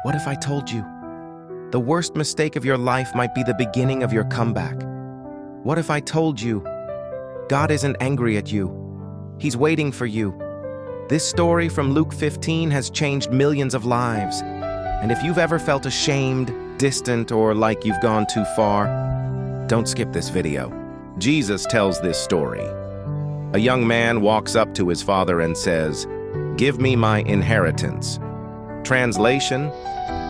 What if I told you the worst mistake of your life might be the beginning of your comeback? What if I told you God isn't angry at you? He's waiting for you. This story from Luke 15 has changed millions of lives. And if you've ever felt ashamed, distant, or like you've gone too far, don't skip this video. Jesus tells this story. A young man walks up to his father and says, "Give me my inheritance." Translation,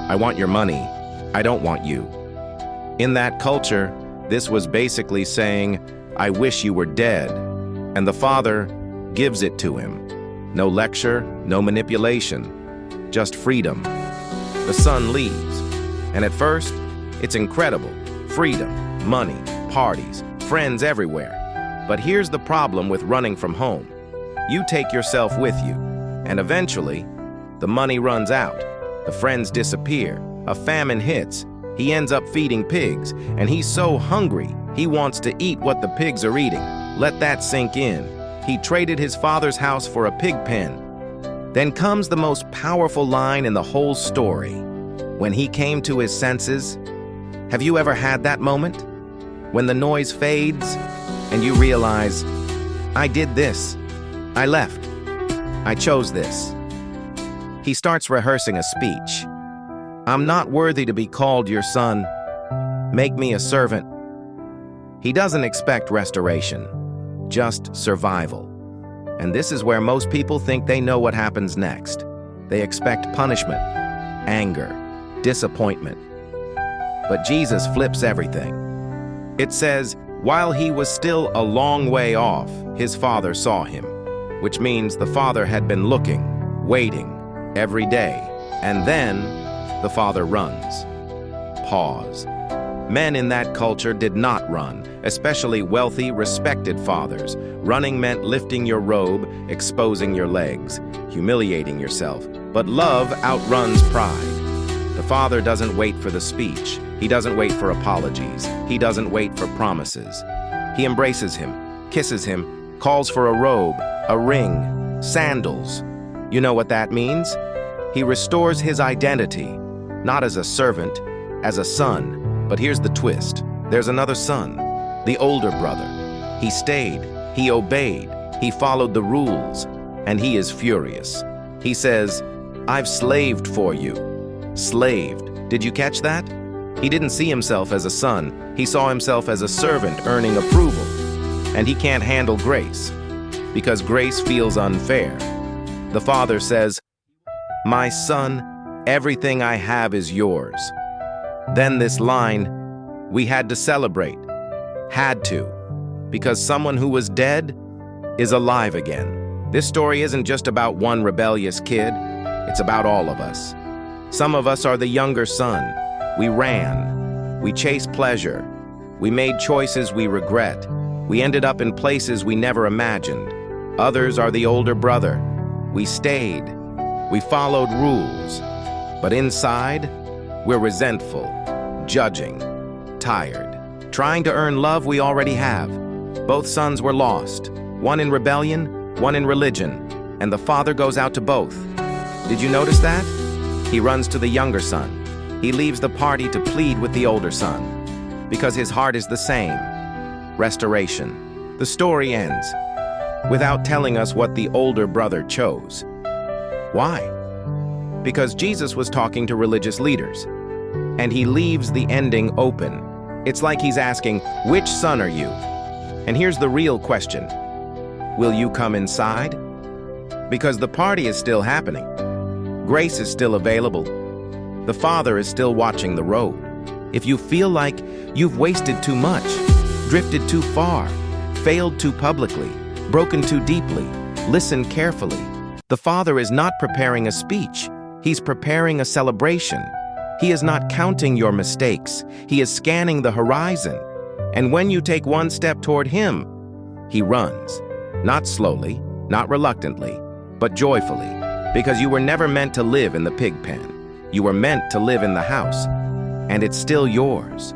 I want your money. I don't want you. In that culture, this was basically saying, I wish you were dead. And the father gives it to him. No lecture, no manipulation, just freedom. The son leaves. And at first, it's incredible. Freedom, money, parties, friends everywhere. But here's the problem with running from home. You take yourself with you, and eventually, the money runs out. The friends disappear. A famine hits. He ends up feeding pigs, and he's so hungry, he wants to eat what the pigs are eating. Let that sink in. He traded his father's house for a pig pen. Then comes the most powerful line in the whole story. When he came to his senses, have you ever had that moment? When the noise fades, and you realize, I did this. I left. I chose this. He starts rehearsing a speech. I'm not worthy to be called your son. Make me a servant. He doesn't expect restoration, just survival. And this is where most people think they know what happens next. They expect punishment, anger, disappointment. But Jesus flips everything. It says, while he was still a long way off, his father saw him, which means the father had been looking, waiting, every day. And then the father runs. Pause. Men in that culture did not run, especially wealthy, respected fathers. Running meant lifting your robe, exposing your legs, humiliating yourself. But love outruns pride. The father doesn't wait for the speech. He doesn't wait for apologies. He doesn't wait for promises. He embraces him, kisses him, calls for a robe, a ring, sandals. You know what that means? He restores his identity, not as a servant, as a son. But here's the twist. There's another son, the older brother. He stayed, he obeyed, he followed the rules, and he is furious. He says, I've slaved for you. Slaved. Did you catch that? He didn't see himself as a son. He saw himself as a servant earning approval. And he can't handle grace, because grace feels unfair. The father says, my son, everything I have is yours. Then this line, we had to celebrate. Had to. Because someone who was dead is alive again. This story isn't just about one rebellious kid. It's about all of us. Some of us are the younger son. We ran. We chased pleasure. We made choices we regret. We ended up in places we never imagined. Others are the older brother. We stayed. We followed rules. But inside, we're resentful, judging, tired, trying to earn love we already have. Both sons were lost, one in rebellion, one in religion, and the father goes out to both. Did you notice that? He runs to the younger son. He leaves the party to plead with the older son, because his heart is the same. Restoration. The story ends without telling us what the older brother chose. Why? Because Jesus was talking to religious leaders, and he leaves the ending open. It's like he's asking, which son are you? And here's the real question. Will you come inside? Because the party is still happening. Grace is still available. The Father is still watching the road. If you feel like you've wasted too much, drifted too far, failed too publicly, broken too deeply, listen carefully. The Father is not preparing a speech. He's preparing a celebration. He is not counting your mistakes. He is scanning the horizon. And when you take one step toward him, he runs. Not slowly, not reluctantly, but joyfully. Because you were never meant to live in the pig pen. You were meant to live in the house. And it's still yours.